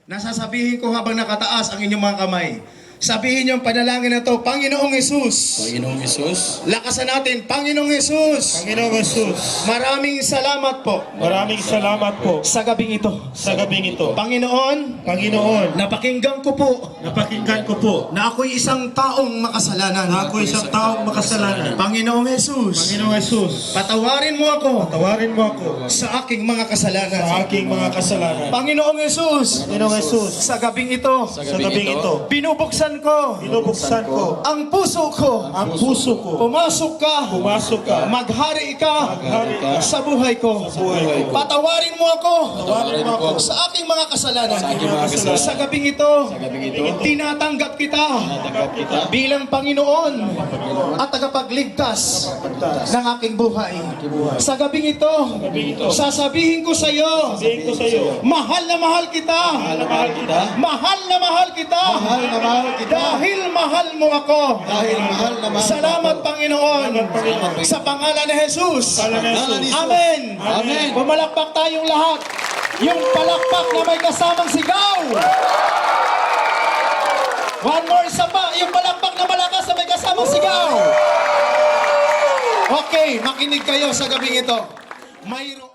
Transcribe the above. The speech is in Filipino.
Nasasabihin ko habang nakataas ang inyong mga kamay. Sabihin niyo ang panalangin na to, Panginoong Hesus. Panginoong Hesus. Lakasan natin, Panginoong Hesus. Panginoong Hesus. Maraming salamat po Maraming salamat po sa gabing ito. sa gabing ito. Panginoon, Panginoon, napakinggan ko po napakinggan ko po na ako'y isang taong makasalanan. na ako isang taong makasalanan. Panginoong Hesus, Panginoong Hesus, patawarin mo ako tawarin mo ako sa aking mga kasalanan. sa aking mga kasalanan. Panginoong Hesus, Panginoong Hesus, sa gabing ito, sa gabing ito, binubuksan ko binubuksan ko ang puso ko. ang puso ko. Pumasok ka, Pumasok ka, maghari ka maghari ka sa buhay ko. buhay ko. Patawarin mo ako Tawarin mo ako sa aking mga kasalanan. Sa aking mga kasalanan. Sa gabing ito, Gabing ito. tinatanggap kita Tatanggap kita. bilang Panginoon at tagapagligtas ng aking buhay. Sa gabing ito, sasabihin ko sa iyo, Sabihin ko sa iyo, mahal na mahal kita. mahal kita, Mahal na mahal kita. mahal na mahal kita, Dahil mahal mo ako. dahil mahal na mahal Salamat Panginoon sa pangalan ni Jesus. Amen. Amen. Pumalakpak tayong lahat. Yung palakpak na may kasamang sigaw. One more isa pa. Yung palakpak na malakas na may kasamang sigaw. Okay, makinig kayo sa gabing ito. Mayroon